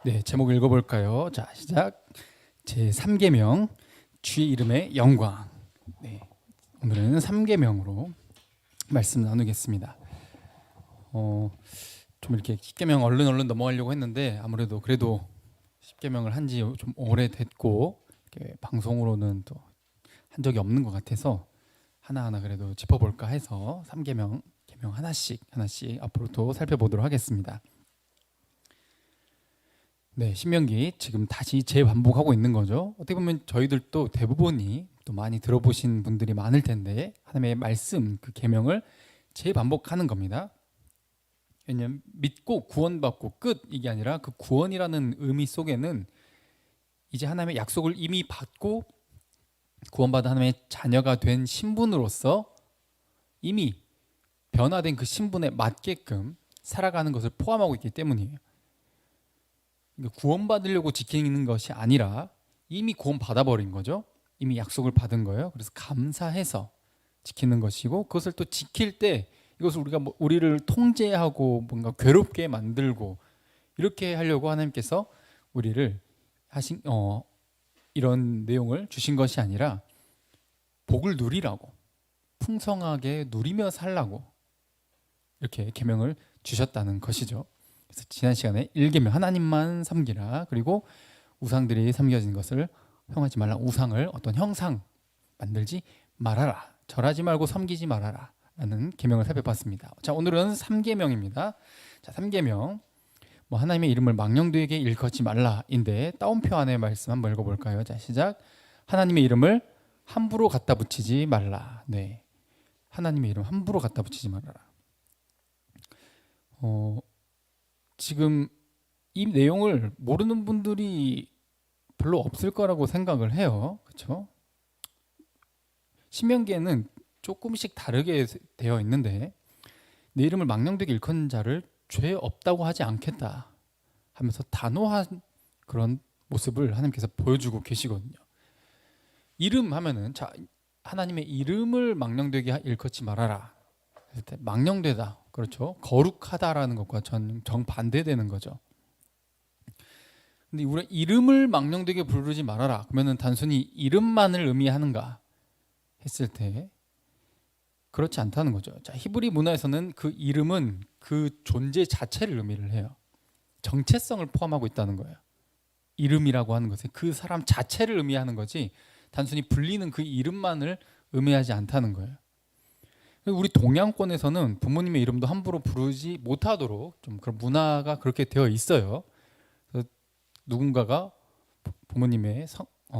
네, 제목 읽어볼까요? 자, 시작. 제3계명 주의 이름의 영광. 네, 오늘은 3계명으로 말씀 나누겠습니다. 좀 이렇게 10계명 얼른 넘어가려고 했는데 아무래도 그래도 10계명을 한 지 좀 오래됐고 이렇게 방송으로는 또 한 적이 없는 것 같아서 하나하나 그래도 짚어볼까 해서 3계명 계명 하나씩 앞으로 또 살펴보도록 하겠습니다. 네, 신명기 지금 다시 재반복하고 있는 거죠. 어떻게 보면 저희들도 대부분이 또 많이 들어보신 분들이 많을 텐데 하나님의 말씀 그 계명을 재반복하는 겁니다. 왜냐하면 믿고 구원받고 끝 이게 아니라 그 구원이라는 의미 속에는 이제 하나님의 약속을 이미 받고 구원받은 하나님의 자녀가 된 신분으로서 이미 변화된 그 신분에 맞게끔 살아가는 것을 포함하고 있기 때문이에요. 구원받으려고 지키는 것이 아니라 이미 구원받아버린 거죠. 이미 약속을 받은 거예요. 그래서 감사해서 지키는 것이고 그것을 또 지킬 때 이것을 우리가 우리를 통제하고 뭔가 괴롭게 만들고 이렇게 하려고 하나님께서 우리를 하신 이런 내용을 주신 것이 아니라 복을 누리라고 풍성하게 누리며 살라고 이렇게 계명을 주셨다는 것이죠. 그래서 지난 시간에 1계명 하나님만 섬기라, 그리고 우상들이 섬겨진 것을 행하지 말라, 우상을 어떤 형상 만들지 말아라, 절하지 말고 섬기지 말아라 라는 계명을 살펴봤습니다. 자, 오늘은 3계명입니다. 자, 3계명 하나님의 이름을 망령되게 일컫지 말라인데 따옴표 안에 말씀 한번 읽어볼까요? 자, 시작. 하나님의 이름을 함부로 갖다 붙이지 말라. 네, 하나님의 이름 함부로 갖다 붙이지 말아라. 지금 이 내용을 모르는 분들이 별로 없을 거라고 생각을 해요. 그렇죠? 신명기에는 조금씩 다르게 되어 있는데 내 이름을 망령되게 일컫는 자를 죄 없다고 하지 않겠다 하면서 단호한 그런 모습을 하나님께서 보여주고 계시거든요. 이름 하면은 자, 하나님의 이름을 망령되게 일컫지 말아라. 망령되다, 그렇죠? 거룩하다라는 것과 정반대되는 거죠. 근데 우리 이름을 망령되게 부르지 말아라 그러면은 단순히 이름만을 의미하는가 했을 때 그렇지 않다는 거죠. 자, 히브리 문화에서는 그 이름은 그 존재 자체를 의미를 해요. 정체성을 포함하고 있다는 거예요. 이름이라고 하는 것은 그 사람 자체를 의미하는 거지 단순히 불리는 그 이름만을 의미하지 않다는 거예요. 우리 동양권에서는 부모님의 이름도 함부로 부르지 못하도록 좀 그런 문화가 그렇게 되어 있어요. 그래서 누군가가 부모님의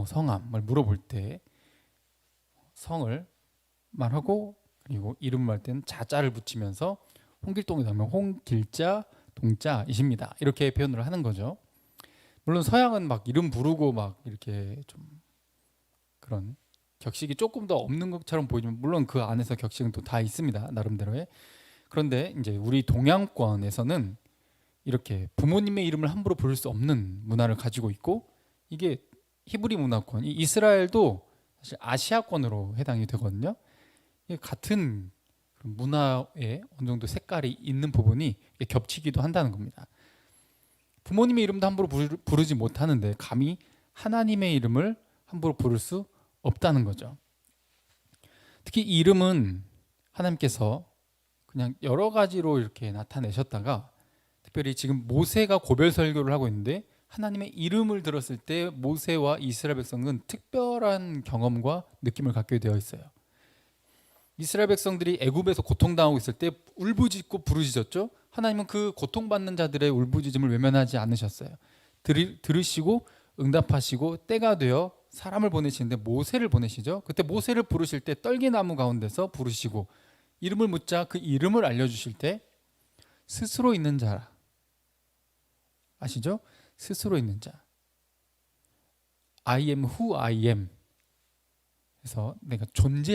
성함을 물어볼 때 성을 말하고 그리고 이름 말 때는 자자를 붙이면서 홍길동에 나오면 홍길자 동자이십니다 이렇게 표현을 하는 거죠. 물론 서양은 막 이름 부르고 막 이렇게 좀 그런 격식이 조금 더 없는 것처럼 보이지만 물론 그 안에서 격식은 또 다 있습니다, 나름대로의. 그런데 이제 우리 동양권에서는 이렇게 부모님의 이름을 함부로 부를 수 없는 문화를 가지고 있고 이게 히브리 문화권, 이스라엘도 사실 아시아권으로 해당이 되거든요. 같은 문화에 어느 정도 색깔이 있는 부분이 겹치기도 한다는 겁니다. 부모님의 이름도 함부로 부르지 못하는데 감히 하나님의 이름을 함부로 부를 수 없다는 거죠. 특히 이 이름은 하나님께서 그냥 여러 가지로 이렇게 나타내셨다가 특별히 지금 모세가 고별 설교를 하고 있는데 하나님의 이름을 들었을 때 모세와 이스라엘 백성은 특별한 경험과 느낌을 갖게 되어 있어요. 이스라엘 백성들이 애굽에서 고통당하고 있을 때 울부짖고 부르짖었죠. 하나님은 그 고통받는 자들의 울부짖음을 외면하지 않으셨어요. 들으시고 응답하시고 때가 되어 사람을 보내시는데 모세를 보내시죠. 그때 모세를 부르실 때 떨기나무 가운데서 부르시고 이름을 묻자 그 이름을 알려주실 때 스스로 있는 자라, 아시죠? 스스로 있는 자, I am who I am. 그래서 내가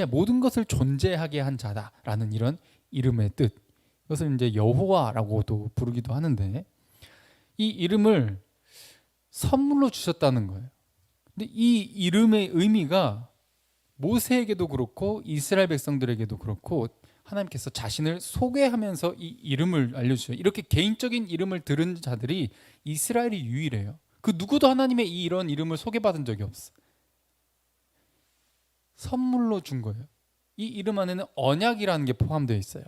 모든 것을 존재하게 한 자다라는 이런 이름의 뜻, 이것을 이제 여호와라고도 부르기도 하는데 이 이름을 선물로 주셨다는 거예요. 근데 이 이름의 의미가 모세에게도 그렇고 이스라엘 백성들에게도 그렇고 하나님께서 자신을 소개하면서 이 이름을 알려주셔요. 이렇게 개인적인 이름을 들은 자들이 이스라엘이 유일해요. 그 누구도 하나님의 이런 이름을 소개받은 적이 없어. 선물로 준 거예요. 이 이름 안에는 언약이라는 게 포함되어 있어요.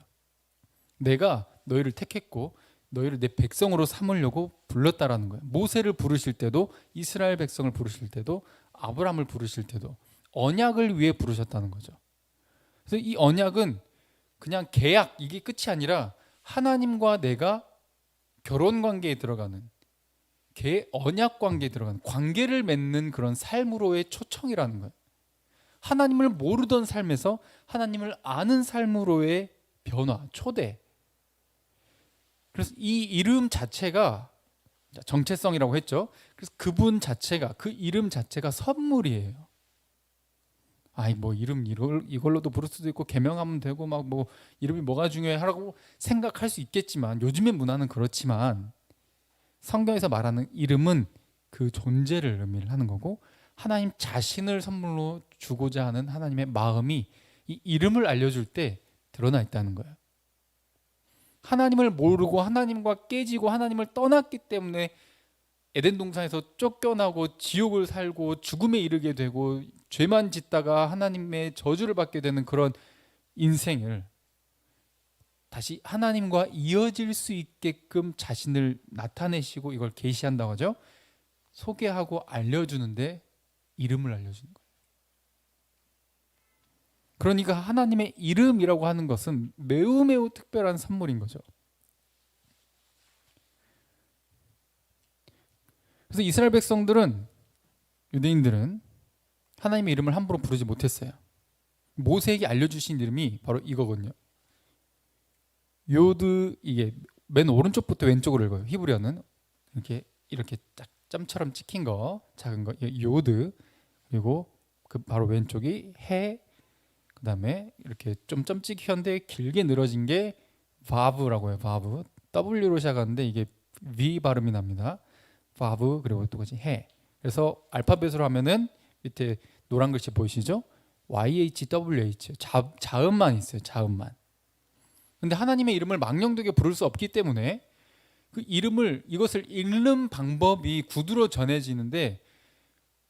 내가 너희를 택했고 너희를 내 백성으로 삼으려고 불렀다라는 거예요. 모세를 부르실 때도, 이스라엘 백성을 부르실 때도, 아브라함을 부르실 때도 언약을 위해 부르셨다는 거죠. 그래서 이 언약은 그냥 계약, 이게 끝이 아니라 하나님과 내가 결혼 관계에 들어가는, 언약 관계에 들어가는, 관계를 맺는 그런 삶으로의 초청이라는 거예요. 하나님을 모르던 삶에서 하나님을 아는 삶으로의 변화, 초대. 그래서 이 이름 자체가 정체성이라고 했죠. 그래서 그분 자체가, 그 이름 자체가 선물이에요. 아이 뭐 이름 이걸로도 부를 수도 있고 개명하면 되고 막 뭐 이름이 뭐가 중요해 하라고 생각할 수 있겠지만, 요즘의 문화는 그렇지만 성경에서 말하는 이름은 그 존재를 의미를 하는 거고, 하나님 자신을 선물로 주고자 하는 하나님의 마음이 이 이름을 알려줄 때 드러나 있다는 거예요. 하나님을 모르고 하나님과 깨지고 하나님을 떠났기 때문에 에덴 동산에서 쫓겨나고 지옥을 살고 죽음에 이르게 되고 죄만 짓다가 하나님의 저주를 받게 되는 그런 인생을 다시 하나님과 이어질 수 있게끔 자신을 나타내시고 이걸 계시한다고 하죠. 소개하고 알려주는데 이름을 알려주는 거예요. 그러니까 하나님의 이름이라고 하는 것은 매우 매우 특별한 선물인 거죠. 그래서 이스라엘 백성들은, 유대인들은 하나님의 이름을 함부로 부르지 못했어요. 모세에게 알려주신 이름이 바로 이거거든요. 요드, 이게 맨 오른쪽부터 왼쪽으로 읽어요. 히브리어는 이렇게 딱 점처럼 찍힌 거, 작은 거 요드, 그리고 그 바로 왼쪽이 해, 그다음에 이렇게 좀 점 찍혔는데 길게 늘어진 게 바브라고 해요. 바브, W로 시작하는데 이게 V 발음이 납니다. 바브, 그리고 또 같이 해. 그래서 알파벳으로 하면은 밑에 노란 글씨 보이시죠? YHWH, 자음만 있어요. 자음만. 근데 하나님의 이름을 망령되게 부를 수 없기 때문에 그 이것을 읽는 방법이 구두로 전해지는데,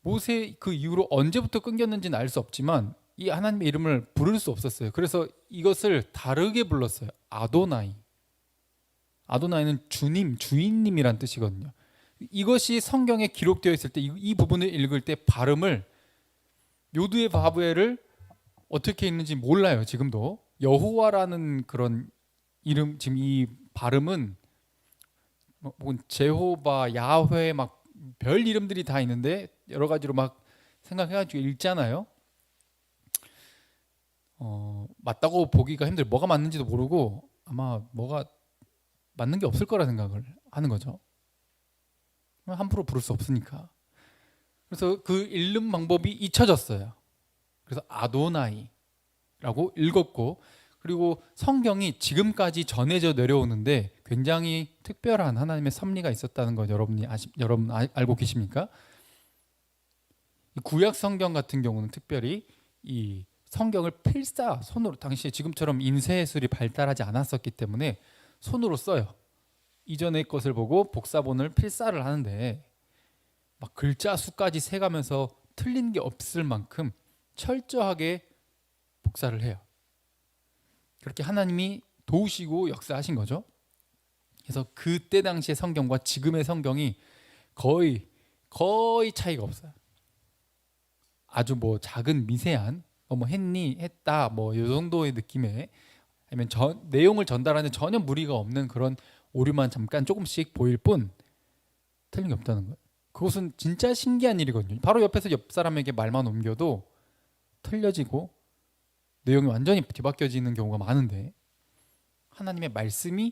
모세 그 이후로 언제부터 끊겼는지는 알 수 없지만 이 하나님의 이름을 부를 수 없었어요. 그래서 이것을 다르게 불렀어요. 아도나이. 아도나이는 주님, 주인님이란 뜻이거든요. 이것이 성경에 기록되어 있을 때 이 부분을 읽을 때 발음을, 요드의 바브에를 어떻게 읽는지 몰라요. 지금도 여호와라는 그런 이름, 지금 이 발음은 뭐 제호바, 야훼 막 별 이름들이 다 있는데 여러 가지로 막 생각해가지고 읽잖아요. 맞다고 보기가 힘들어요. 뭐가 맞는지도 모르고 아마 뭐가 맞는 게 없을 거라 생각을 하는 거죠. 함부로 부를 수 없으니까. 그래서 그 읽는 방법이 잊혀졌어요. 그래서 아도나이라고 읽었고, 그리고 성경이 지금까지 전해져 내려오는데 굉장히 특별한 하나님의 섭리가 있었다는 것 여러분 알고 계십니까? 이 구약 성경 같은 경우는 특별히 이 성경을 필사, 손으로, 당시에 지금처럼 인쇄술이 발달하지 않았었기 때문에 손으로 써요. 이전의 것을 보고 복사본을 필사를 하는데 막 글자 수까지 세가면서 틀린 게 없을 만큼 철저하게 복사를 해요. 그렇게 하나님이 도우시고 역사하신 거죠. 그래서 그때 당시의 성경과 지금의 성경이 거의 차이가 없어요. 아주 뭐 작은 미세한 뭐 했니, 했다, 뭐 이 정도의 느낌의, 아니면 내용을 전달하는 전혀 무리가 없는 그런 오류만 잠깐 조금씩 보일 뿐 틀린 게 없다는 거예요. 그것은 진짜 신기한 일이거든요. 바로 옆에서 옆 사람에게 말만 옮겨도 틀려지고 내용이 완전히 뒤바뀌어지는 경우가 많은데, 하나님의 말씀이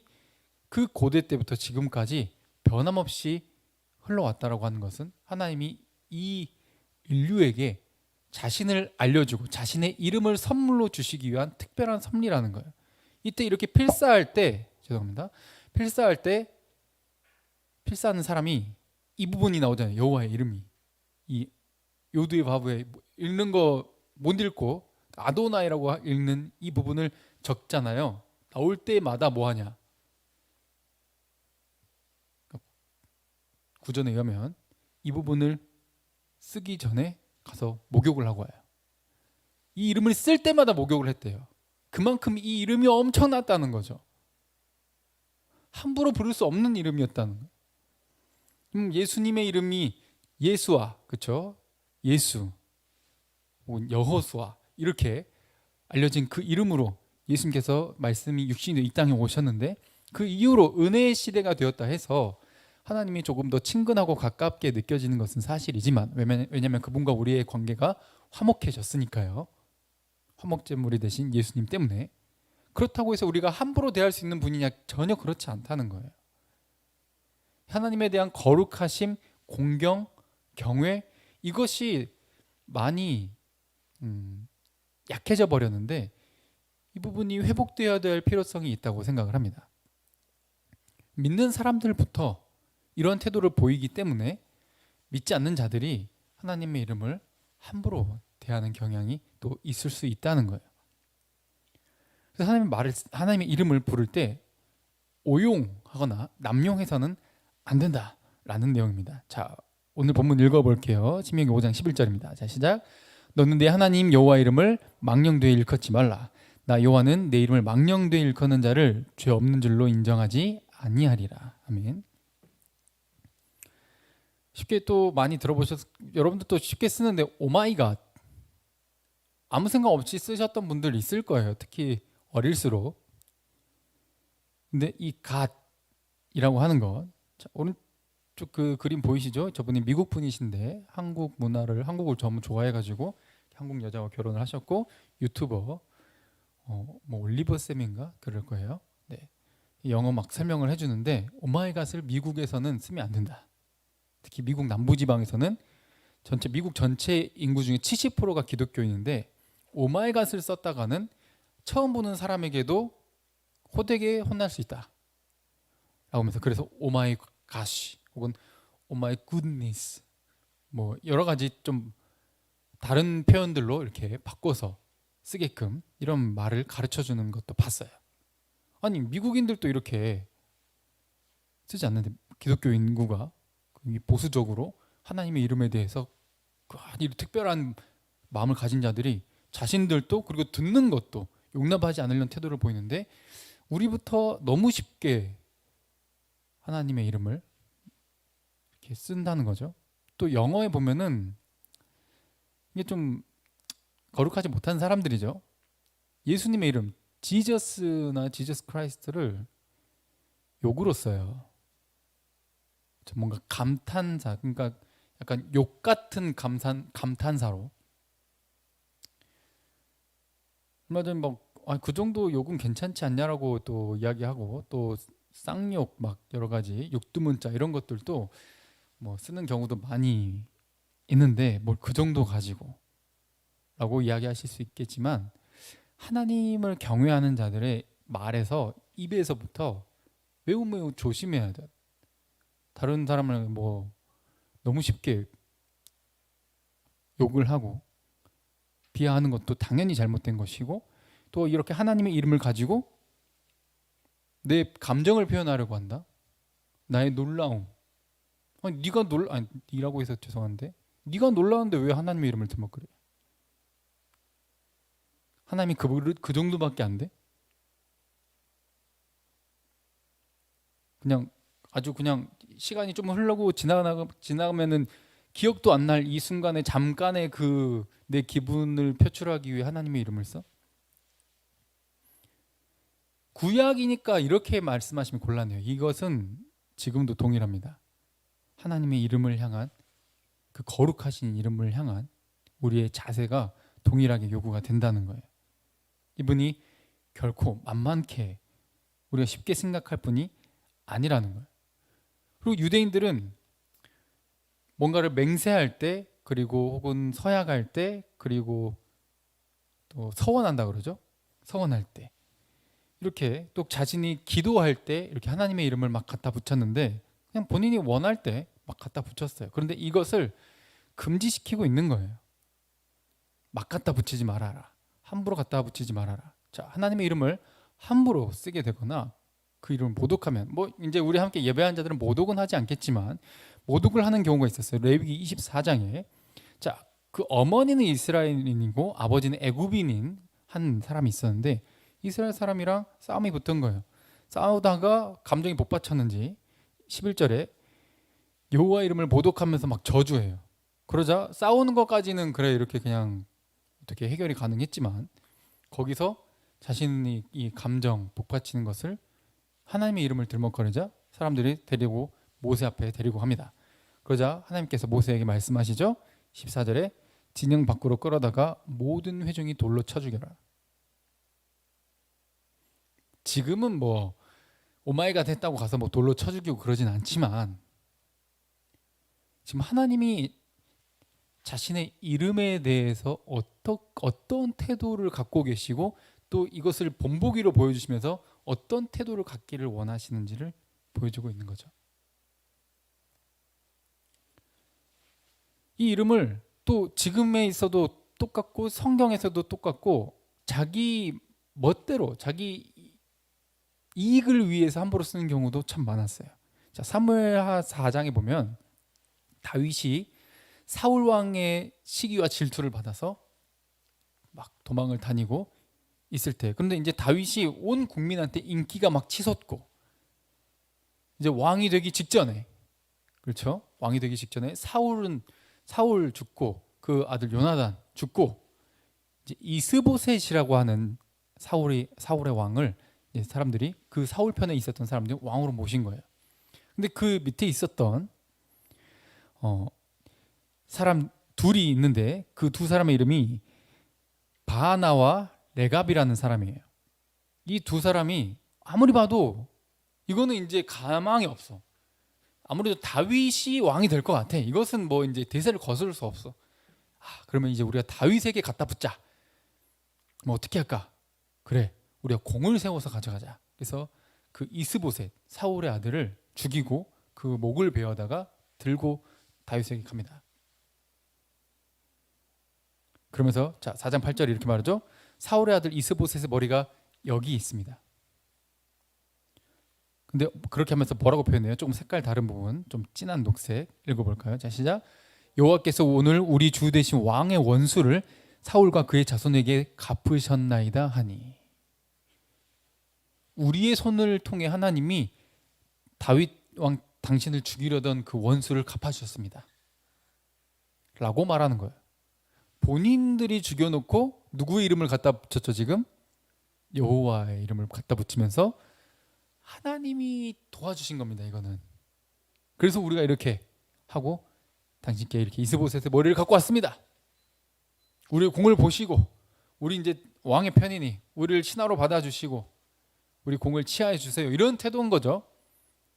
그 고대 때부터 지금까지 변함없이 흘러왔다라고 하는 것은 하나님이 이 인류에게 자신을 알려주고 자신의 이름을 선물로 주시기 위한 특별한 섭리라는 거예요. 이때 이렇게 필사할 때, 죄송합니다. 필사하는 사람이 이 부분이 나오잖아요. 여호와의 이름이. 이 요드의 바브에 읽는 거 못 읽고 아도나이라고 읽는 이 부분을 적잖아요. 나올 때마다 뭐 하냐? 구전에 의하면 이 부분을 쓰기 전에 가서 목욕을 하고 와요. 이 이름을 쓸 때마다 목욕을 했대요. 그만큼 이 이름이 엄청났다는 거죠. 함부로 부를 수 없는 이름이었다는 거예요. 예수님의 이름이 예수와, 그렇죠? 예수, 혹은 여호수아 이렇게 알려진 그 이름으로 예수님께서 말씀이 육신으로 이 땅에 오셨는데, 그 이후로 은혜의 시대가 되었다 해서 하나님이 조금 더 친근하고 가깝게 느껴지는 것은 사실이지만, 왜냐하면 그분과 우리의 관계가 화목해졌으니까요. 화목제물이 되신 예수님 때문에. 그렇다고 해서 우리가 함부로 대할 수 있는 분이냐? 전혀 그렇지 않다는 거예요. 하나님에 대한 거룩하심, 공경, 경외, 이것이 많이 약해져 버렸는데, 이 부분이 회복되어야 될 필요성이 있다고 생각을 합니다. 믿는 사람들부터 이런 태도를 보이기 때문에 믿지 않는 자들이 하나님의 이름을 함부로 대하는 경향이 또 있을 수 있다는 거예요. 그래서 하나님의 이름을 부를 때 오용하거나 남용해서는 안 된다라는 내용입니다. 자, 오늘 본문 읽어볼게요. 신명기 5장 11절입니다. 자, 시작. 너는 내 하나님 여호와 이름을 망령되이 일컫지 말라. 나 여호와는 내 이름을 망령되이 일컫는 자를 죄 없는 줄로 인정하지 아니하리라. 아멘. 쉽게 또 많이 여러분들 또 쉽게 쓰는데 오마이갓, 아무 생각 없이 쓰셨던 분들 있을 거예요. 특히 어릴수록. 근데 이 갓이라고 하는 것, 자, 오른쪽 그 그림 보이시죠? 저분이 미국 분이신데 한국을 너무 좋아해가지고 한국 여자와 결혼을 하셨고, 유튜버 뭐 올리버 쌤인가 그럴 거예요. 네, 영어 막 설명을 해주는데, 오마이갓을 미국에서는 쓰면 안 된다. 특히 미국 남부지방에서는 미국 전체 인구 중에 70%가 기독교인인데, 오마이갓을 썼다가는 처음 보는 사람에게도 호되게 혼날 수 있다 라고 하면서, 그래서 오마이 갓이 혹은 오마이 굿니스 뭐 여러 가지 좀 다른 표현들로 이렇게 바꿔서 쓰게끔 이런 말을 가르쳐 주는 것도 봤어요. 아니, 미국인들도 이렇게 쓰지 않는데, 기독교 인구가 보수적으로 하나님의 이름에 대해서 이 특별한 마음을 가진 자들이 자신들도, 그리고 듣는 것도 용납하지 않으려는 태도를 보이는데, 우리부터 너무 쉽게 하나님의 이름을 이렇게 쓴다는 거죠. 또 영어에 보면은 이게 좀 거룩하지 못한 사람들이죠. 예수님의 이름 지저스나 지저스 크라이스트를 욕으로 써요. 뭔가 감탄사, 그러니까 약간 욕 같은 감탄사로. 얼마 전에 그 정도 욕은 괜찮지 않냐라고 또 이야기하고, 또 쌍욕 막 여러 가지 육두문자 이런 것들도 뭐 쓰는 경우도 많이 있는데, 뭘 그 정도 가지고 라고 이야기하실 수 있겠지만, 하나님을 경외하는 자들의 말에서, 입에서부터 매우 조심해야 돼. 다른 사람을 뭐 너무 쉽게 욕을 하고 비하하는 것도 당연히 잘못된 것이고, 또 이렇게 하나님의 이름을 가지고 내 감정을 표현하려고 한다. 나의 놀라움. 니라고 해서 죄송한데, 네가 놀라운데 왜 하나님의 이름을 들먹거려? 하나님이 그 정도밖에 안 돼? 그냥 시간이 좀 흘러고 지나가면은 기억도 안 날 이 순간에 잠깐의 그 내 기분을 표출하기 위해 하나님의 이름을 써? 구약이니까 이렇게 말씀하시면 곤란해요. 이것은 지금도 동일합니다. 하나님의 이름을 향한, 그 거룩하신 이름을 향한 우리의 자세가 동일하게 요구가 된다는 거예요. 이분이 결코 만만케 우리가 쉽게 생각할 분이 아니라는 거예요. 그리고 유대인들은 뭔가를 맹세할 때, 그리고 혹은 서약할 때, 그리고 또 서원한다 그러죠. 서원할 때, 이렇게 또 자신이 기도할 때 이렇게 하나님의 이름을 막 갖다 붙였는데, 그냥 본인이 원할 때 막 갖다 붙였어요. 그런데 이것을 금지시키고 있는 거예요. 막 갖다 붙이지 말아라. 함부로 갖다 붙이지 말아라. 자, 하나님의 이름을 함부로 쓰게 되거나 그 이름을 모독하면, 뭐 이제 우리 함께 예배한 자들은 모독은 하지 않겠지만 모독을 하는 경우가 있었어요. 레위기 24장에 자, 그 어머니는 이스라엘인이고 아버지는 애굽인인 한 사람이 있었는데 이스라엘 사람이랑 싸움이 붙은 거예요. 싸우다가 감정이 복받쳤는지 11절에 여호와 이름을 모독하면서 막 저주해요. 그러자 싸우는 것까지는 그래 이렇게 그냥 어떻게 해결이 가능했지만 거기서 자신이 이 감정 복받치는 것을 하나님의 이름을 들먹거리자 사람들이 데리고 모세 앞에 데리고 갑니다. 그러자 하나님께서 모세에게 말씀하시죠. 14절에 진영 밖으로 끌어다가 모든 회중이 돌로 쳐 죽여라. 지금은 뭐 오마이갓 했다고 가서 뭐 돌로 쳐 죽이고 그러진 않지만 지금 하나님이 자신의 이름에 대해서 어떤 태도를 갖고 계시고 또 이것을 본보기로 보여주시면서 어떤 태도를 갖기를 원하시는지를 보여주고 있는 거죠. 이 이름을 또 지금에 있어도 똑같고 성경에서도 똑같고 자기 멋대로 자기 이익을 위해서 함부로 쓰는 경우도 참 많았어요. 자, 사무엘하 4장에 보면 다윗이 사울 왕의 시기와 질투를 받아서 막 도망을 다니고 있을 때, 그런데 이제 다윗이 온 국민한테 인기가 막 치솟고 이제 왕이 되기 직전에, 그렇죠? 왕이 되기 직전에 사울 죽고 그 아들 요나단 죽고 이제 이스보셋이라고 하는 사울의 왕을 이제 사람들이 그 사울 편에 있었던 사람들이 왕으로 모신 거예요. 근데 그 밑에 있었던 사람 둘이 있는데 그 두 사람의 이름이 바하나와 레갑이라는 사람이에요. 이 두 사람이 아무리 봐도 이거는 이제 가망이 없어. 아무래도 다윗이 왕이 될 것 같아. 이것은 뭐 이제 대세를 거스를 수 없어. 그러면 이제 우리가 다윗에게 갖다 붙자. 뭐 어떻게 할까? 그래, 우리가 공을 세워서 가져가자. 그래서 그 이스보셋 사울의 아들을 죽이고 그 목을 베어다가 들고 다윗에게 갑니다. 그러면서 자 4장 8절에 이렇게 말하죠. 사울의 아들 이스보셋의 머리가 여기 있습니다. 근데 그렇게 하면서 뭐라고 표현해요? 조금 색깔 다른 부분, 좀 진한 녹색 읽어볼까요? 자, 시작. 여호와께서 오늘 우리 주 대신 왕의 원수를 사울과 그의 자손에게 갚으셨나이다 하니, 우리의 손을 통해 하나님이 다윗 왕 당신을 죽이려던 그 원수를 갚아주셨습니다 라고 말하는 거예요. 본인들이 죽여놓고 누구의 이름을 갖다 붙였죠? 지금 여호와의 이름을 갖다 붙이면서 하나님이 도와주신 겁니다. 이거는. 그래서 우리가 이렇게 하고 당신께 이렇게 이스보셋의 머리를 갖고 왔습니다. 우리의 공을 보시고 우리 이제 왕의 편이니 우리를 신하로 받아주시고 우리 공을 치하해 주세요. 이런 태도인 거죠.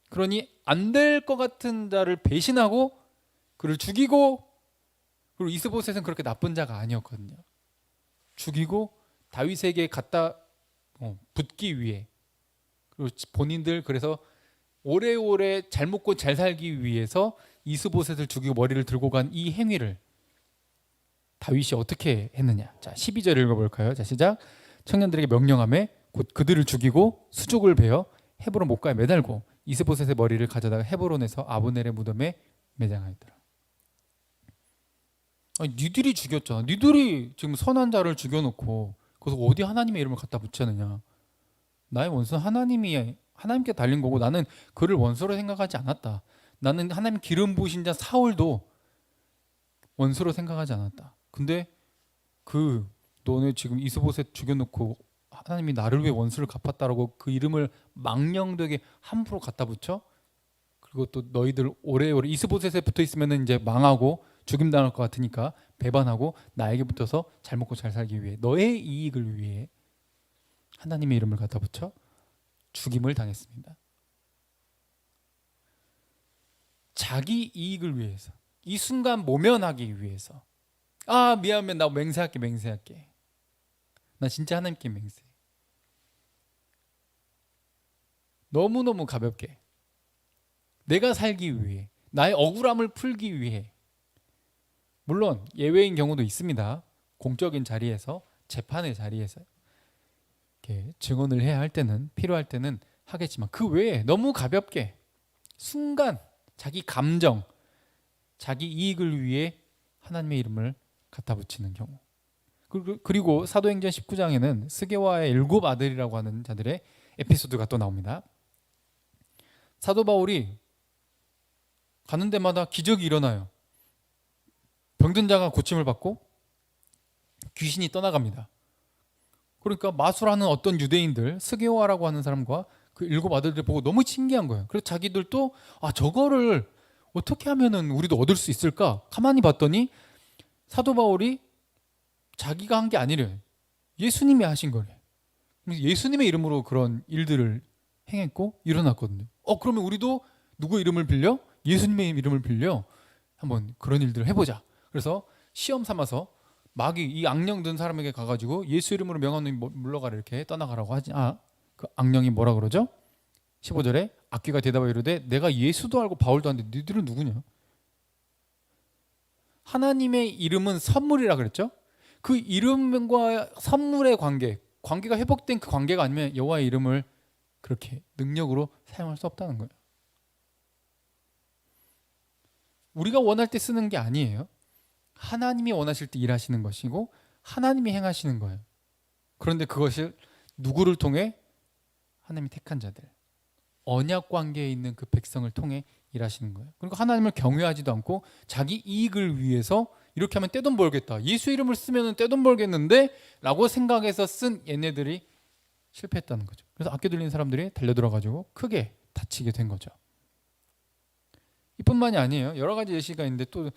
그러니 안 될 것 같은 자를 배신하고 그를 죽이고, 그리고 이스보셋은 그렇게 나쁜 자가 아니었거든요. 죽이고 다윗에게 갖다 붙기 위해, 그리고 본인들 그래서 오래오래 잘 먹고 잘 살기 위해서 이스보셋을 죽이고 머리를 들고 간 이 행위를 다윗이 어떻게 했느냐. 자, 12절 읽어볼까요? 자, 시작. 청년들에게 명령하며 곧 그들을 죽이고 수족을 베어 헤브론 못가에 매달고 이스보셋의 머리를 가져다가 헤브론에서 아브넬의 무덤에 매장하였더라. 아니, 니들이 죽였잖아. 니들이 지금 선한 자를 죽여놓고 거기서 어디 하나님의 이름을 갖다 붙였느냐. 나의 원수는 하나님께 달린 거고 나는 그를 원수로 생각하지 않았다. 나는 하나님 기름 부으신 자 사울도 원수로 생각하지 않았다. 근데 너네 지금 이스보셋 죽여놓고 하나님이 나를 위해 원수를 갚았다라고 그 이름을 망령되게 함부로 갖다 붙여? 그리고 또 너희들 오래오래 이스보셋에 붙어 있으면 이제 망하고 죽임 당할 것 같으니까 배반하고 나에게 붙어서 잘 먹고 잘 살기 위해, 너의 이익을 위해 하나님의 이름을 갖다 붙여 죽임을 당했습니다. 자기 이익을 위해서, 이 순간 모면하기 위해서. 미안해, 나 맹세할게. 나 진짜 하나님께 맹세. 너무너무 가볍게 내가 살기 위해, 나의 억울함을 풀기 위해. 물론 예외인 경우도 있습니다. 공적인 자리에서, 재판의 자리에서. 이렇게 증언을 해야 할 때는, 필요할 때는 하겠지만 그 외에 너무 가볍게 순간 자기 감정, 자기 이익을 위해 하나님의 이름을 갖다 붙이는 경우. 그리고 사도행전 19장에는 스게와의 7 아들이라고 하는 자들의 에피소드가 또 나옵니다. 사도 바울이 가는 데마다 기적이 일어나요. 병든 자가 고침을 받고 귀신이 떠나갑니다. 그러니까 마술하는 어떤 유대인들, 스게와라고 하는 사람과 그 7 아들들 보고 너무 신기한 거예요. 그래서 자기들도 저거를 어떻게 하면은 우리도 얻을 수 있을까? 가만히 봤더니 사도 바울이 자기가 한 게 아니래. 예수님이 하신 거래. 예수님의 이름으로 그런 일들을 행했고 일어났거든요. 그러면 우리도 누구 이름을 빌려? 예수님의 이름을 빌려 한번 그런 일들을 해보자. 그래서 시험 삼아서 마귀, 이 악령 든 사람에게 가가지고 예수 이름으로 명하노니 물러가라 이렇게 떠나가라고 하지. 그 악령이 뭐라 그러죠? 15절에 악귀가 대답하여 이르되 내가 예수도 알고 바울도 아는데 너희들은 누구냐? 하나님의 이름은 선물이라 그랬죠? 그 이름과 선물의 관계가 회복된 그 관계가 아니면 여호와의 이름을 그렇게 능력으로 사용할 수 없다는 거예요. 우리가 원할 때 쓰는 게 아니에요. 하나님이 원하실 때 일하시는 것이고 하나님이 행하시는 거예요. 그런데 그것을 누구를 통해? 하나님이 택한 자들, 언약 관계에 있는 그 백성을 통해 일하시는 거예요. 그러니까 하나님을 경외하지도 않고 자기 이익을 위해서 이렇게 하면 떼돈 벌겠다, 예수 이름을 쓰면 떼돈 벌겠는데 라고 생각해서 쓴 얘네들이 실패했다는 거죠. 그래서 악교 들린 사람들이 달려들어가지고 크게 다치게 된 거죠. 이뿐만이 아니에요. 여러 가지 예시가 있는데 또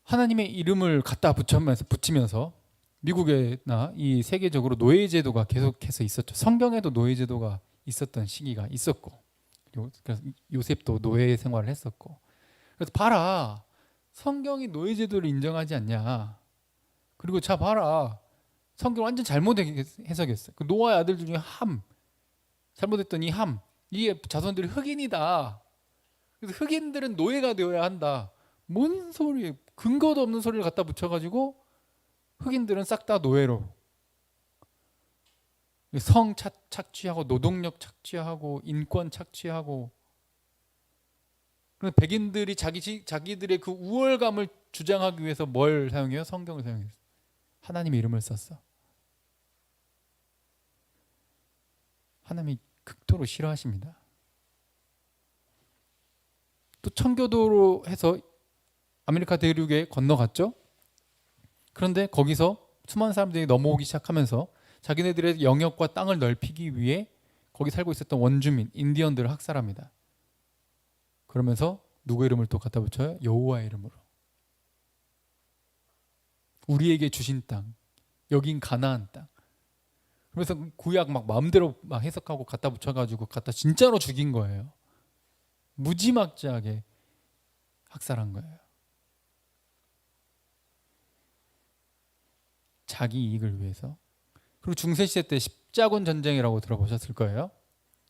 하나님의 이름을 갖다 붙이면서 미국에나 이 세계적으로 노예제도가 계속해서 있었죠. 성경에도 노예제도가 있었던 시기가 있었고, 그래서 요셉도 노예 생활을 했었고. 그래서 봐라, 성경이 노예제도를 인정하지 않냐. 그리고 자 봐라, 성경 완전 잘못 해석했어요. 그 노아의 아들 중에 잘못했던 이 자손들이 흑인이다. 그래서 흑인들은 노예가 되어야 한다. 뭔 소리, 근거도 없는 소리를 갖다 붙여가지고 흑인들은 싹 다 노예로, 성 착취하고 노동력 착취하고 인권 착취하고. 백인들이 자기들의 그 우월감을 주장하기 위해서 뭘 사용해요? 성경을 사용해요. 하나님의 이름을 썼어. 하나님이 극도로 싫어하십니다. 또 청교도로 해서 아메리카 대륙에 건너갔죠. 그런데 거기서 수많은 사람들이 넘어오기 시작하면서 자기네들의 영역과 땅을 넓히기 위해 거기 살고 있었던 원주민, 인디언들을 학살합니다. 그러면서 누구 이름을 또 갖다 붙여요? 여호와의 이름으로. 우리에게 주신 땅, 여긴 가나안 땅. 그래서 구약 막 마음대로 막 해석하고 갖다 붙여가지고 갖다 진짜로 죽인 거예요. 무지막지하게 학살한 거예요. 자기 이익을 위해서. 그리고 중세시대 때 십자군 전쟁이라고 들어보셨을 거예요.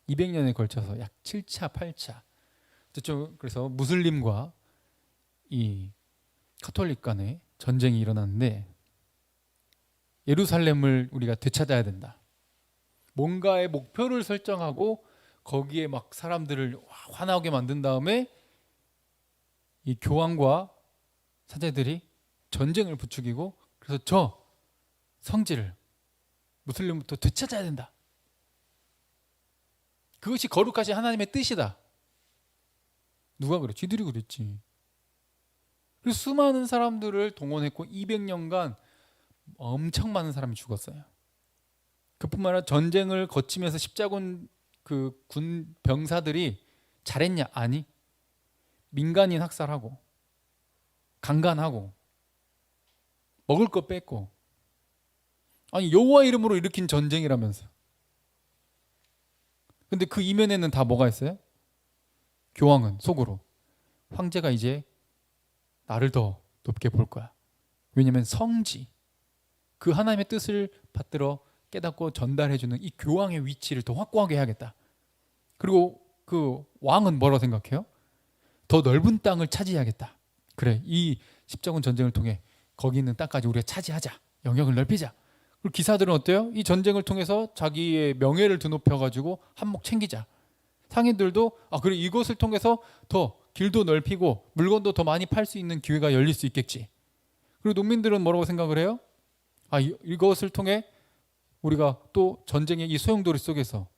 200년에 걸쳐서 약 7차, 8차. 그래서 무슬림과 이 카톨릭 간의 전쟁이 일어났는데, 예루살렘을 우리가 되찾아야 된다. 뭔가의 목표를 설정하고 거기에 막 사람들을 화나게 만든 다음에 이 교황과 사제들이 전쟁을 부추기고, 그래서 저 성지를 무슬림부터 되찾아야 된다. 그것이 거룩하신 하나님의 뜻이다. 누가 그래? 쥐들이 그랬지. 그래서 수많은 사람들을 동원했고 200년간 엄청 많은 사람이 죽었어요. 그뿐만 아니라 전쟁을 거치면서 십자군 그 군 병사들이 잘했냐? 아니. 민간인 학살하고 강간하고 먹을 거 뺏고. 아니, 여호와 이름으로 일으킨 전쟁이라면서. 근데 그 이면에는 다 뭐가 있어요? 교황은 속으로 황제가 이제 나를 더 높게 볼 거야. 왜냐하면 성지, 그 하나님의 뜻을 받들어 깨닫고 전달해주는 이 교황의 위치를 더 확고하게 해야겠다. 그리고 그 왕은 뭐라고 생각해요? 더 넓은 땅을 차지해야겠다. 그래, 이 십자군 전쟁을 통해 거기 있는 땅까지 우리가 차지하자. 영역을 넓히자. 그리고 기사들은 어때요? 이 전쟁을 통해서 자기의 명예를 드높여가지고 한몫 챙기자. 상인들도 그래 이것을 통해서 더 길도 넓히고 물건도 더 많이 팔 수 있는 기회가 열릴 수 있겠지. 그리고 농민들은 뭐라고 생각을 해요? 이것을 통해 우리가 또 전쟁의 이 소용돌이 속에서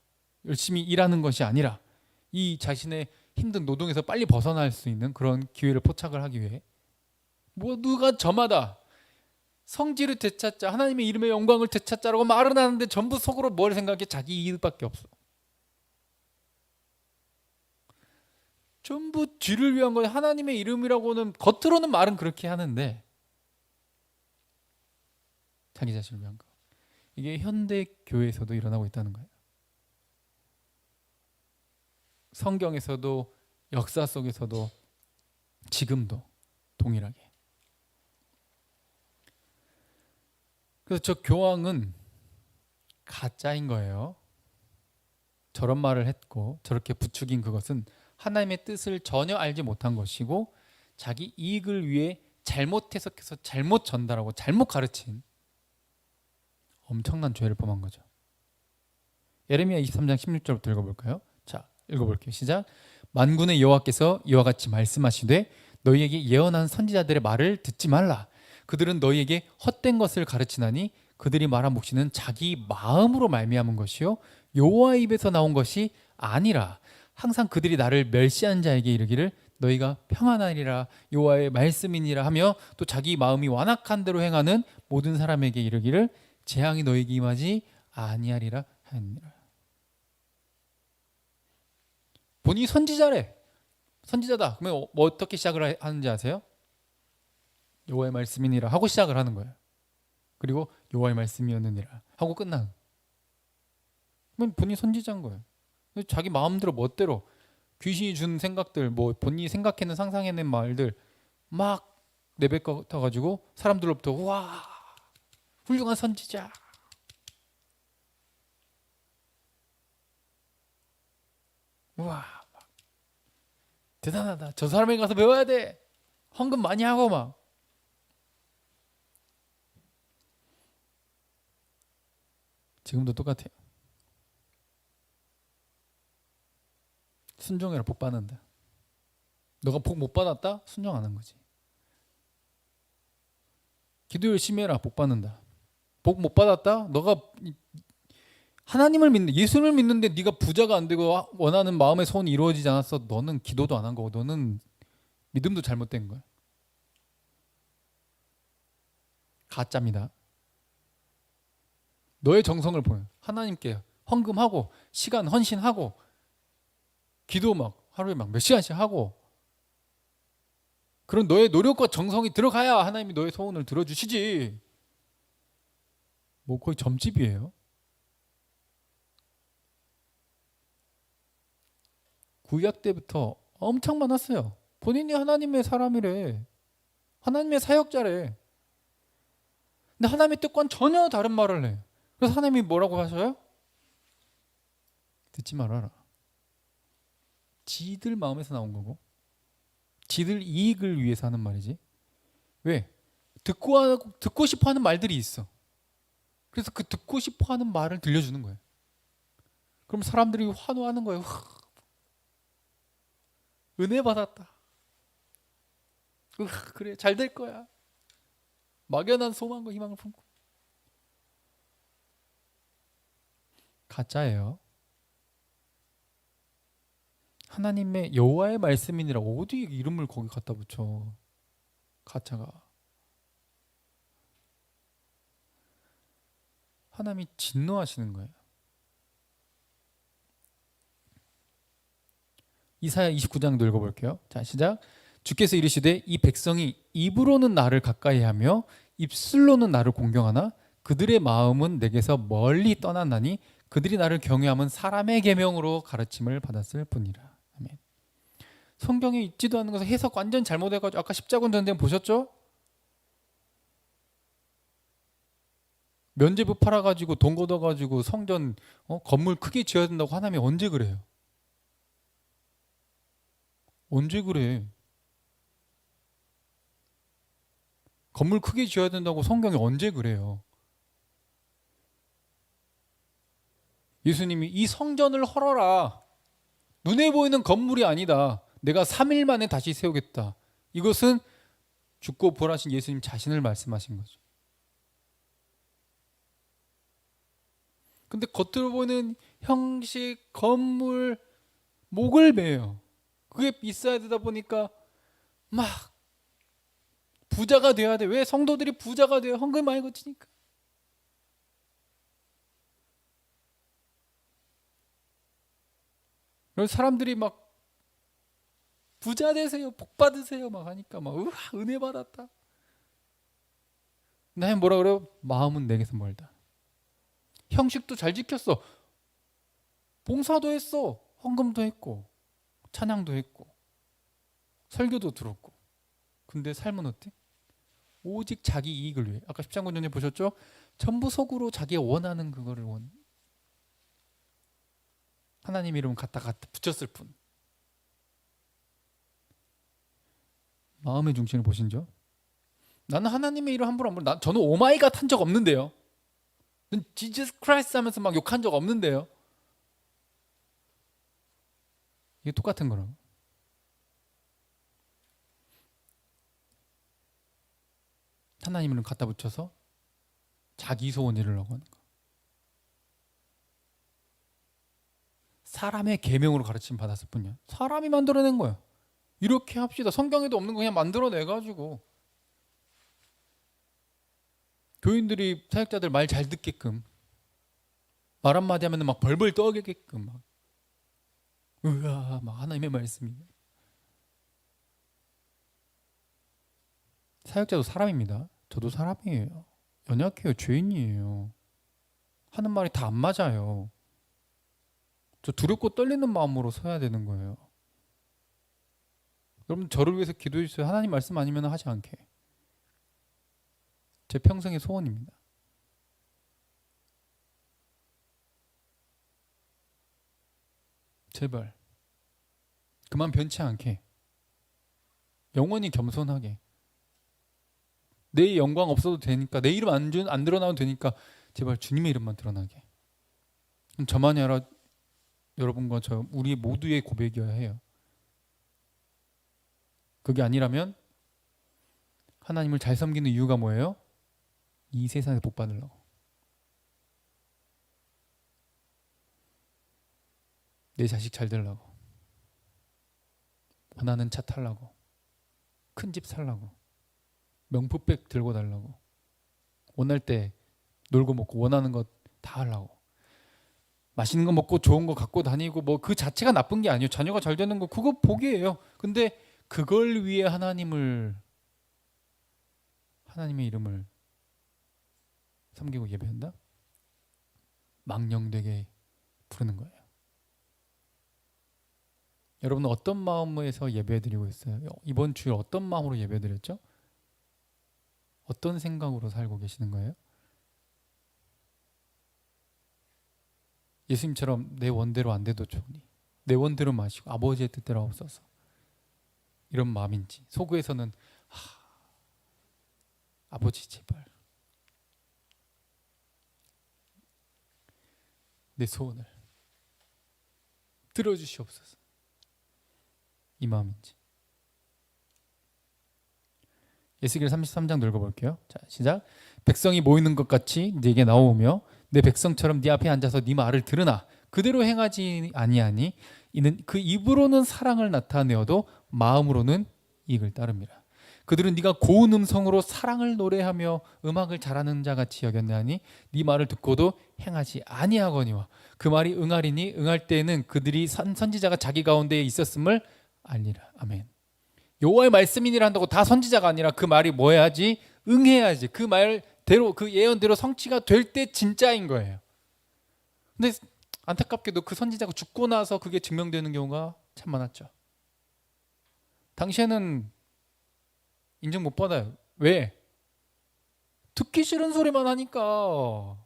열심히 일하는 것이 아니라 이 자신의 힘든 노동에서 빨리 벗어날 수 있는 그런 기회를 포착을 하기 위해 모두가 저마다 성질을 되찾자, 하나님의 이름의 영광을 되찾자라고 말은 하는데 전부 속으로 뭘 생각해? 자기 이익밖에 없어. 전부 뒤를 위한 거예요. 하나님의 이름이라고는 겉으로는 말은 그렇게 하는데 자기 자신을 위한 거. 이게 현대 교회에서도 일어나고 있다는 거예요. 성경에서도 역사 속에서도 지금도 동일하게. 그래서 저 교황은 가짜인 거예요. 저런 말을 했고 저렇게 부추긴 그것은 하나님의 뜻을 전혀 알지 못한 것이고 자기 이익을 위해 잘못 해석해서 잘못 전달하고 잘못 가르친 엄청난 죄를 범한 거죠. 예레미야 23장 16절부터 읽어볼까요? 자, 읽어볼게요. 시작. 만군의 여호와께서 이와 같이 말씀하시되 너희에게 예언한 선지자들의 말을 듣지 말라. 그들은 너희에게 헛된 것을 가르치나니 그들이 말한 묵시는 자기 마음으로 말미암은 것이요 여호와의 입에서 나온 것이 아니라 항상 그들이 나를 멸시한 자에게 이르기를 너희가 평안하리라 여호와의 말씀이니라 하며 또 자기 마음이 완악한 대로 행하는 모든 사람에게 이르기를 재앙이 너희에게 임하지 아니하리라 하니라. 본인이 선지자래. 선지자다. 그러면 뭐 어떻게 시작을 하는지 아세요? 여호와의 말씀이니라 하고 시작을 하는 거예요. 그리고 여호와의 말씀이었느니라 하고 끝나는. 그러면 본인이 선지자인 거예요. 자기 마음대로 멋대로 귀신이 준 생각들, 뭐 본인이 생각해낸 상상해낸 말들 막 내뱉어가지고 사람들로부터 와 훌륭한 선지자. 와 대단하다. 저 사람에게 가서 배워야 돼. 헌금 많이 하고 막. 지금도 똑같아요. 순종해라 복 받는다. 너가 복 못 받았다? 순종 안 한 거지. 기도 열심히 해라 복 받는다. 복 못 받았다? 너가 하나님을 믿는 예수를 믿는데 네가 부자가 안 되고 원하는 마음의 소원이 이루어지지 않았어. 너는 기도도 안 한 거고 너는 믿음도 잘못된 거야. 가짜입니다. 너의 정성을 보여 하나님께 헌금하고 시간 헌신하고 기도 막 하루에 막 몇 시간씩 하고 그런 너의 노력과 정성이 들어가야 하나님이 너의 소원을 들어주시지. 뭐 거의 점집이에요. 구약 때부터 엄청 많았어요. 본인이 하나님의 사람이래. 하나님의 사역자래. 근데 하나님의 뜻과는 전혀 다른 말을 해. 그래서 하나님이 뭐라고 하셔요? 듣지 말아라. 지들 마음에서 나온 거고 지들 이익을 위해서 하는 말이지. 왜? 듣고 싶어 하는 말들이 있어. 그래서 그 듣고 싶어 하는 말을 들려주는 거예요. 그럼 사람들이 환호하는 거예요. 은혜 받았다. 그래 잘 될 거야. 막연한 소망과 희망을 품고. 가짜예요. 하나님의 여호와의 말씀이니라 어디 이름을 거기 갖다 붙여. 가짜가. 하나님이 진노하시는 거예요. 이사야 29장도 읽어볼게요. 자 시작. 주께서 이르시되 이 백성이 입으로는 나를 가까이하며 입술로는 나를 공경하나 그들의 마음은 내게서 멀리 떠났나니 그들이 나를 경외함은 사람의 계명으로 가르침을 받았을 뿐이라. 아멘. 성경에 있지도 않은 것을 해석 완전 잘못해가지고 아까 십자군 전쟁 보셨죠? 면제부 팔아가지고 돈 걷어가지고 성전 건물 크게 지어야 된다고 하나님이 언제 그래요? 언제 그래? 건물 크게 지어야 된다고 성경이 언제 그래요? 예수님이 이 성전을 헐어라. 눈에 보이는 건물이 아니다. 내가 3일 만에 다시 세우겠다. 이것은 죽고 부활하신 예수님 자신을 말씀하신 거죠. 근데 겉으로 보이는 형식, 건물, 목을 매요. 그게 비싸야 되다 보니까 막 부자가 돼야 돼. 왜 성도들이 부자가 돼요? 헌금 많이 거치니까. 그래서 사람들이 막 부자 되세요, 복 받으세요 막 하니까 막 우와 은혜 받았다. 근데 뭐라 그래요? 마음은 내게서 멀다. 형식도 잘 지켰어. 봉사도 했어. 헌금도 했고 찬양도 했고 설교도 들었고. 근데 삶은 어때? 오직 자기 이익을 위해. 아까 10장 전에 보셨죠? 전부 속으로 자기가 원하는 그거를 하나님 이름 갖다 붙였을 뿐. 마음의 중심을 보신죠? 나는 하나님의 이름 함부로 안 부르. 저는 오마이갓 한 적 없는데요. 난 지저스 크라이스트 하면서 막 욕한 적 없는데요. 이게 똑같은 거라고. 하나님 이름 갖다 붙여서 자기 소원 이루려고 하는 거. 사람의 계명으로 가르침 받았을 뿐이야. 사람이 만들어낸 거야. 이렇게 합시다. 성경에도 없는 거 그냥 만들어내가지고 교인들이 사역자들 말 잘 듣게끔 말 한마디 하면 막 벌벌 떠게끔 막 으아 막 하나님의 말씀이. 사역자도 사람입니다. 저도 사람이에요. 연약해요. 죄인이에요. 하는 말이 다 안 맞아요. 저 두렵고 떨리는 마음으로 서야 되는 거예요. 여러분 저를 위해서 기도해 주세요. 하나님 말씀 아니면 하지 않게. 제 평생의 소원입니다. 제발 그만 변치 않게 영원히 겸손하게 내 영광 없어도 되니까 내 이름 안 드러나도 되니까 제발 주님의 이름만 드러나게. 저만이 아니라 여러분과 저 우리 모두의 고백이어야 해요. 그게 아니라면 하나님을 잘 섬기는 이유가 뭐예요? 이 세상에 복 받으려고. 내 자식 잘 되려고. 원하는 차 타려고. 큰 집 살려고. 명품백 들고 달라고. 원할 때 놀고 먹고 원하는 것 다 하려고. 맛있는 거 먹고 좋은 거 갖고 다니고 뭐 그 자체가 나쁜 게 아니에요. 자녀가 잘 되는 거 그거 복이에요. 근데 그걸 위해 하나님의 이름을 섬기고 예배한다? 망령되게 부르는 거예요. 여러분은 어떤 마음에서 예배드리고 있어요? 이번 주에 어떤 마음으로 예배드렸죠? 어떤 생각으로 살고 계시는 거예요? 예수님처럼 내 원대로 안 돼도 좋으니 내 원대로 마시고 아버지의 뜻대로 없어서 이런 마음인지 속에서는 아버지 제발 내 소원을 들어주시옵소서 이 마음인지. 에스겔 33장 읽어볼게요. 자, 시작. 백성이 모이는 것 같이 네게 나오며 내 백성처럼 네 앞에 앉아서 네 말을 들으나 그대로 행하지 아니하니 이는 그 입으로는 사랑을 나타내어도 마음으로는 이익을 따릅니다. 그들은 네가 고운 음성으로 사랑을 노래하며 음악을 잘하는 자 같이 여겼나니 네 말을 듣고도 행하지 아니하거니와 그 말이 응하리니 응할 때에는 그들이 선지자가 자기 가운데에 있었음을 알리라. 아멘. 여호와의 말씀이니라 한다고 다 선지자가 아니라 그 말이 뭐 해야지? 응해야지. 그 말대로 그 예언대로 성취가 될 때 진짜인 거예요. 근데 안타깝게도 그 선지자가 죽고 나서 그게 증명되는 경우가 참 많았죠. 당시에는 인정 못 받아요. 왜? 듣기 싫은 소리만 하니까.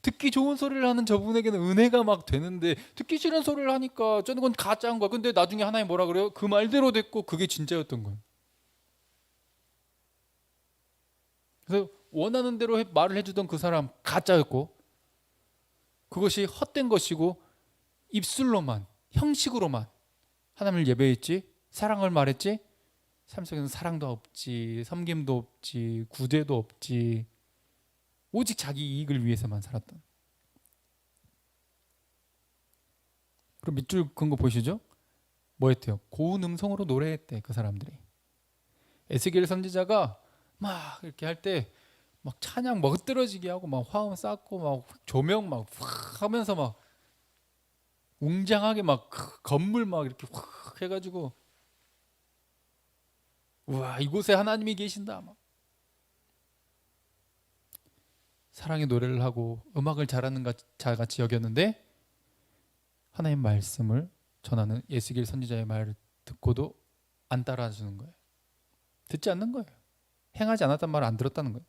듣기 좋은 소리를 하는 저분에게는 은혜가 막 되는데 듣기 싫은 소리를 하니까 저는 건 가짜인 거야. 근데 나중에 하나님 뭐라 그래요? 그 말대로 됐고 그게 진짜였던 거예요. 그래서 원하는 대로 말을 해주던 그 사람 가짜였고 그것이 헛된 것이고 입술로만, 형식으로만 하나님을 예배했지, 사랑을 말했지, 삶 속에는 사랑도 없지, 섬김도 없지, 구제도 없지, 오직 자기 이익을 위해서만 살았던. 그럼 밑줄 긋은 거 보시죠? 뭐 했대요? 고운 음성으로 노래했대, 그 사람들이. 에스겔 선지자가 막 이렇게 할 때 막 찬양 멋들어지게 하고 막 화음 쌓고 막 조명 막 확 하면서 막 웅장하게 막 건물 막 이렇게 확 해가지고 우와 이곳에 하나님이 계신다 막 사랑의 노래를 하고 음악을 잘하는 자같이 여겼는데 하나님 말씀을 전하는 에스겔 선지자의 말을 듣고도 안 따라주는 거예요. 듣지 않는 거예요. 행하지 않았단 말을 안 들었다는 거예요.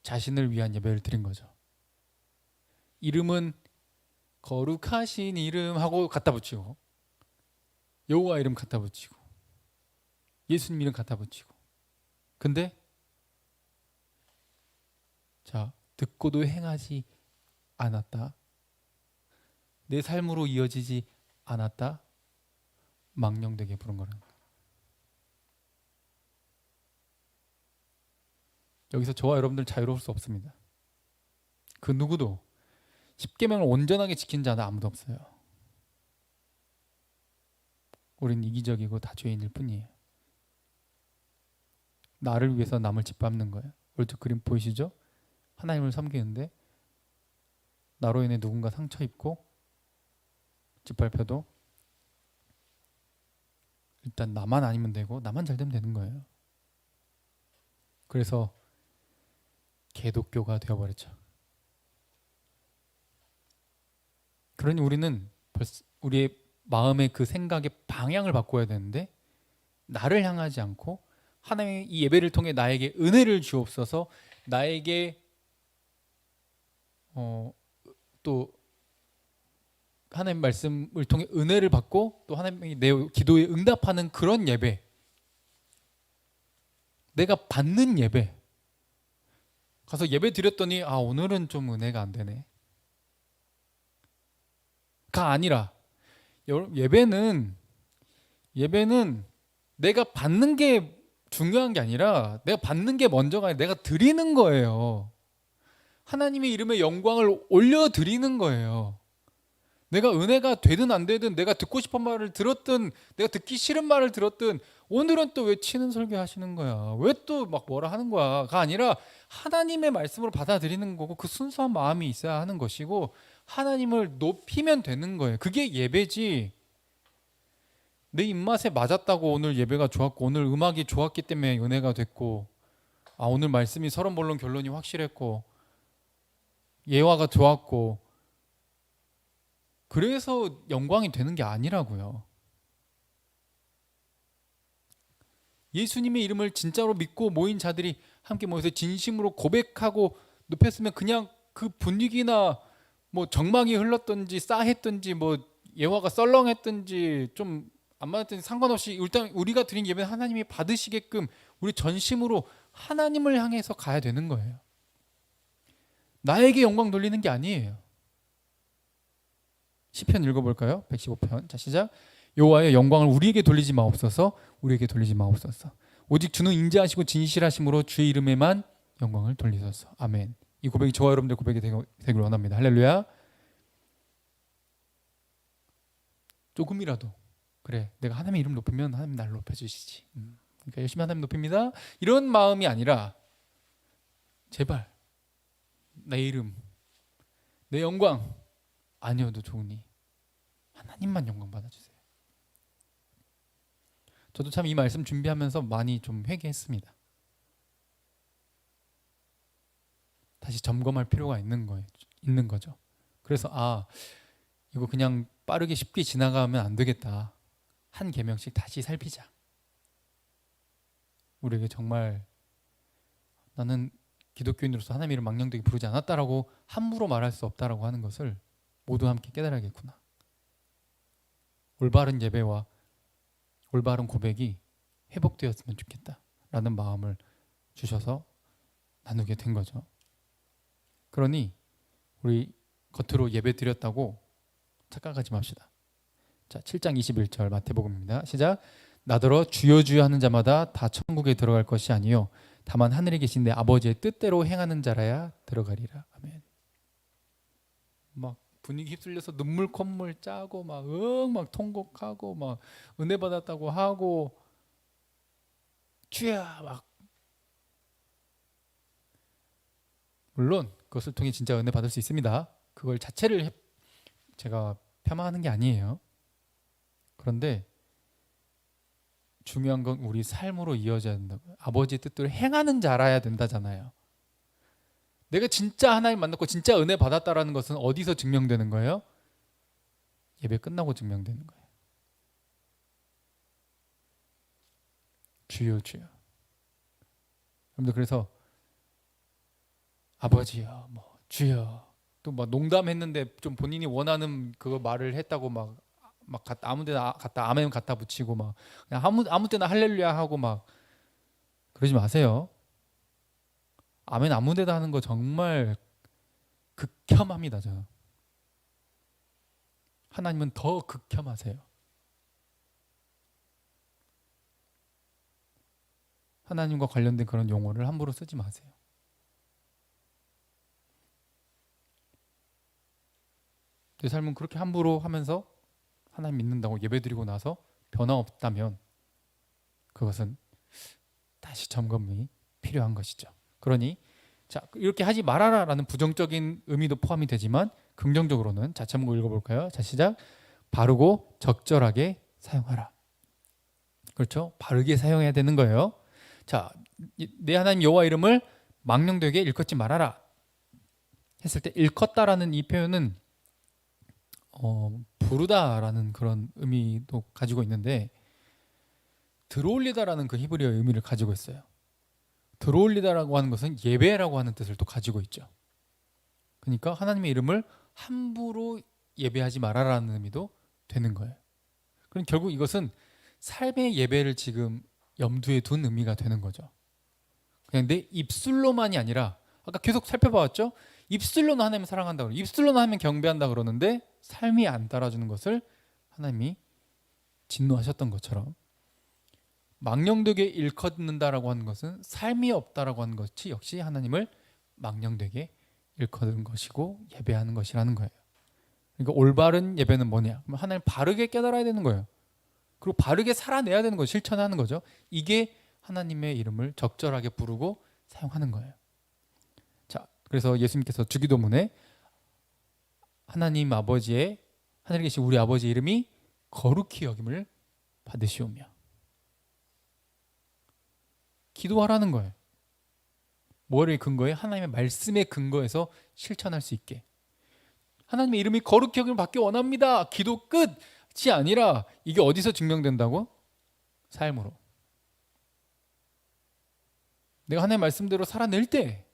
자신을 위한 예배를 드린 거죠. 이름은 거룩하신 이름 하고 갖다 붙이고 여호와 이름 갖다 붙이고 예수님 이름 갖다 붙이고 근데 자 듣고도 행하지 않았다. 내 삶으로 이어지지 않았다. 망령되게 부른 거라는 거예요. 여기서 저와 여러분들 자유로울 수 없습니다. 그 누구도 십계명을 온전하게 지킨 자는 아무도 없어요. 우린 이기적이고 다 죄인일 뿐이에요. 나를 위해서 남을 짓밟는 거예요. 오른쪽 그림 보이시죠? 하나님을 섬기는데 나로 인해 누군가 상처 입고 짓밟혀도 일단 나만 아니면 되고 나만 잘 되면 되는 거예요. 그래서 개독교가 되어버렸죠. 그러니 우리는 벌써 우리의 마음의 그 생각의 방향을 바꿔야 되는데 나를 향하지 않고 하나님의 이 예배를 통해 나에게 은혜를 주옵소서 나에게 또 하나님 말씀을 통해 은혜를 받고 또 하나님이 내 기도에 응답하는 그런 예배 내가 받는 예배 가서 예배 드렸더니 아 오늘은 좀 은혜가 안 되네 가 아니라 예배는 내가 받는 게 중요한 게 아니라 내가 받는 게 먼저가 아니라 내가 드리는 거예요. 하나님의 이름의 영광을 올려드리는 거예요. 내가 은혜가 되든 안 되든 내가 듣고 싶은 말을 들었든 내가 듣기 싫은 말을 들었든 오늘은 또 왜 치는 설교 하시는 거야 왜 또 막 뭐라 하는 거야 가 아니라 하나님의 말씀으로 받아들이는 거고 그 순수한 마음이 있어야 하는 것이고 하나님을 높이면 되는 거예요. 그게 예배지 내 입맛에 맞았다고 오늘 예배가 좋았고 오늘 음악이 좋았기 때문에 은혜가 됐고 아 오늘 말씀이 서론본론 결론이 확실했고 예화가 좋았고 그래서 영광이 되는 게 아니라고요. 예수님의 이름을 진짜로 믿고 모인 자들이 함께 모여서 진심으로 고백하고 높였으면 그냥 그 분위기나 뭐 정막이 흘렀든지 싸했든지 뭐 예화가 썰렁했든지 좀 안 맞았든지 상관없이 일단 우리가 드린 예배는 하나님이 받으시게끔 우리 전심으로 하나님을 향해서 가야 되는 거예요. 나에게 영광 돌리는 게 아니에요. 시편 읽어볼까요? 115편. 자 시작. 여호와의 영광을 우리에게 돌리지 마옵소서. 우리에게 돌리지 마옵소서. 오직 주는 인자하시고 진실하심으로 주의 이름에만 영광을 돌리소서. 아멘. 이 고백이 저와 여러분들 고백이 되길 원합니다. 할렐루야. 조금이라도 그래 내가 하나님의 이름 높이면 하나님 나를 높여주시지. 그러니까 열심히 하나님 높입니다. 이런 마음이 아니라 제발 내 이름 내 영광 아니어도 좋으니 하나님만 영광 받아주세요. 저도 참 이 말씀 준비하면서 많이 좀 회개했습니다. 다시 점검할 필요가 있는 거죠. 그래서 아 이거 그냥 빠르게 쉽게 지나가면 안 되겠다. 한 계명씩 다시 살피자. 우리에게 정말 나는 기독교인으로서 하나님의 이름 망령되게 부르지 않았다라고 함부로 말할 수 없다라고 하는 것을 모두 함께 깨달아야겠구나. 올바른 예배와 올바른 고백이 회복되었으면 좋겠다라는 마음을 주셔서 나누게 된 거죠. 그러니 우리 겉으로 예배 드렸다고 착각하지 맙시다. 자, 7장 21절 마태복음입니다. 시작. 나더러 주여 주여 하는 자마다 다 천국에 들어갈 것이 아니요 다만 하늘에 계신 내 아버지의 뜻대로 행하는 자라야 들어가리라. 아멘. 막 분위기 휩쓸려서 눈물 콧물 짜고 막 통곡하고 막 은혜 받았다고 하고 주야 막 물론 그것을 통해 진짜 은혜 받을 수 있습니다. 그걸 자체를 제가 폄하하는 게 아니에요. 그런데 중요한 건 우리 삶으로 이어져야 된다고요. 아버지의 뜻대로 행하는 자라야 된다잖아요. 내가 진짜 하나님 만났고 진짜 은혜 받았다라는 것은 어디서 증명되는 거예요? 예배 끝나고 증명되는 거예요. 주여 주여. 여러분들 그래서 아버지여 뭐 주여 또 막 농담했는데 좀 본인이 원하는 그거 말을 했다고 막 갖다 아무데나 갖다 아멘 갖다 붙이고 막 그냥 아무 때나 할렐루야 하고 막 그러지 마세요. 아멘 아무 데나 하는 거 정말 극혐합니다. 저 하나님은 더 극혐하세요. 하나님과 관련된 그런 용어를 함부로 쓰지 마세요. 내 삶은 그렇게 함부로 하면서 하나님 믿는다고 예배드리고 나서 변화 없다면 그것은 다시 점검이 필요한 것이죠. 그러니 자 이렇게 하지 말아라라는 부정적인 의미도 포함이 되지만 긍정적으로는 자 제목 읽어볼까요? 자 시작. 바르고 적절하게 사용하라. 그렇죠? 바르게 사용해야 되는 거예요. 자, 내 하나님 여호와 이름을 망령되게 일컫지 말아라 했을 때 일컫다라는 이 표현은 부르다라는 그런 의미도 가지고 있는데 들어올리다라는 그 히브리어의 의미를 가지고 있어요. 들어올리다라고 하는 것은 예배라고 하는 뜻을 또 가지고 있죠. 그러니까 하나님의 이름을 함부로 예배하지 말아라는 의미도 되는 거예요. 그럼 결국 이것은 삶의 예배를 지금 염두에 둔 의미가 되는 거죠. 그냥 내 입술로만이 아니라 아까 계속 살펴봤죠. 입술로는 하나님을 사랑한다 그러고 입술로는 하나님을 경배한다 그러는데 삶이 안 따라주는 것을 하나님이 진노하셨던 것처럼 망령되게 일컫는다라고 하는 것은 삶이 없다라고 하는 것이 역시 하나님을 망령되게 일컫는 것이고 예배하는 것이라는 거예요. 그러니까 올바른 예배는 뭐냐? 하나님 바르게 깨달아야 되는 거예요. 그리고 바르게 살아내야 되는 거죠. 실천하는 거죠. 이게 하나님의 이름을 적절하게 부르고 사용하는 거예요. 자, 그래서 예수님께서 주기도문에 하나님 아버지의 하늘에 계신 우리 아버지 이름이 거룩히 여김을 받으시오며 기도하라는 거예요. 뭐를 근거에? 하나님의 말씀의 근거에서 실천할 수 있게. 하나님의 이름이 거룩히 여김을 받기 원합니다. 기도 끝이 아니라 이게 어디서 증명된다고? 삶으로. 내가 하나님의 말씀대로 살아낼 때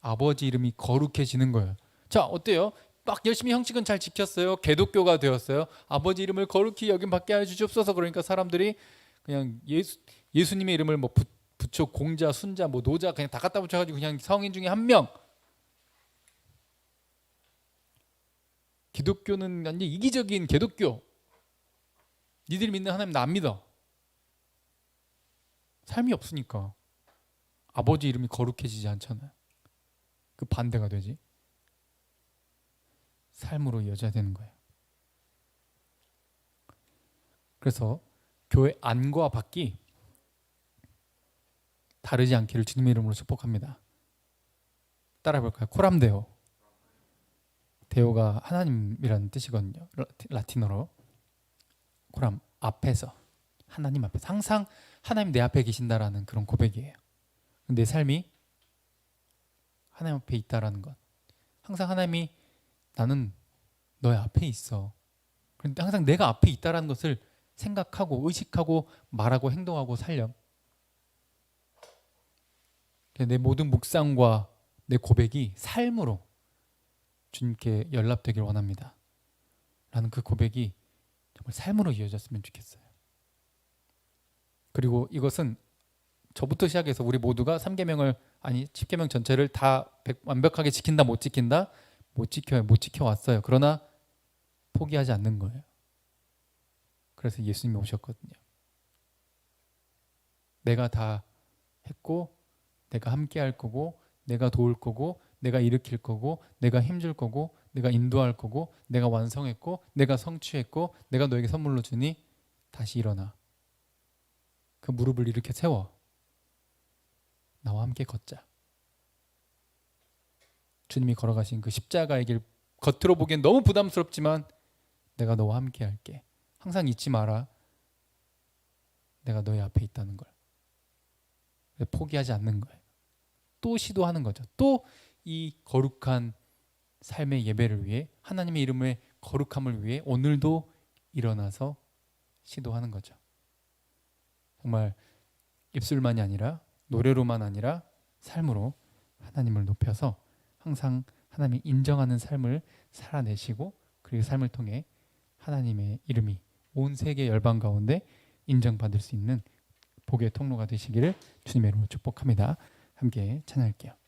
아버지 이름이 거룩해지는 거예요. 자, 어때요? 막 열심히 형식은 잘 지켰어요. 기독교가 되었어요. 아버지 이름을 거룩히 여김 받게 해 주시옵소서. 그러니까 사람들이 그냥 예수님의 이름을 뭐 부처, 공자, 순자, 뭐 노자 그냥 다 갖다 붙여가지고 그냥 성인 중에 한 명. 기독교는 완전 이기적인 기독교. 니들이 믿는 하나님 나 안 믿어. 삶이 없으니까 아버지 이름이 거룩해지지 않잖아요. 그 반대가 되지. 삶으로 이어져야 되는 거예요. 그래서 교회 안과 밖이 다르지 않기를 주님의 이름으로 축복합니다. 따라해 볼까요? 코람데오. 데오가 하나님이라는 뜻이거든요. 라틴어로. 코람 앞에서 하나님 앞에서 항상 하나님 내 앞에 계신다라는 그런 고백이에요. 내 삶이 하나님 앞에 있다라는 것. 항상 하나님이 나는 너의 앞에 있어. 그런데 항상 내가 앞에 있다라는 것을 생각하고 의식하고 말하고 행동하고 살려. 내 모든 묵상과 내 고백이 삶으로 주님께 연락되길 원합니다. 라는 그 고백이 정말 삶으로 이어졌으면 좋겠어요. 그리고 이것은 저부터 시작해서 우리 모두가 3계명을 아니 10계명 전체를 다 완벽하게 지킨다 못 지킨다 못 지켜왔어요. 그러나 포기하지 않는 거예요. 그래서 예수님이 오셨거든요. 내가 다 했고, 내가 함께 할 거고, 내가 도울 거고, 내가 일으킬 거고, 내가 힘줄 거고, 내가 인도할 거고, 내가 완성했고, 내가 성취했고, 내가 너에게 선물로 주니 다시 일어나. 그 무릎을 이렇게 세워. 나와 함께 걷자. 주님이 걸어가신 그 십자가의 길, 겉으로 보기엔 너무 부담스럽지만 내가 너와 함께 할게. 항상 잊지 마라. 내가 너의 앞에 있다는 걸. 포기하지 않는 거예요. 또 시도하는 거죠. 또 이 거룩한 삶의 예배를 위해, 하나님의 이름의 거룩함을 위해 오늘도 일어나서 시도하는 거죠. 정말 입술만이 아니라, 노래로만 아니라 삶으로 하나님을 높여서 항상 하나님이 인정하는 삶을 살아내시고, 그리고 삶을 통해 하나님의 이름이 온 세계 열방 가운데 인정받을 수 있는 복의 통로가 되시기를 주님의 이름으로 축복합니다. 함께 찬양할게요.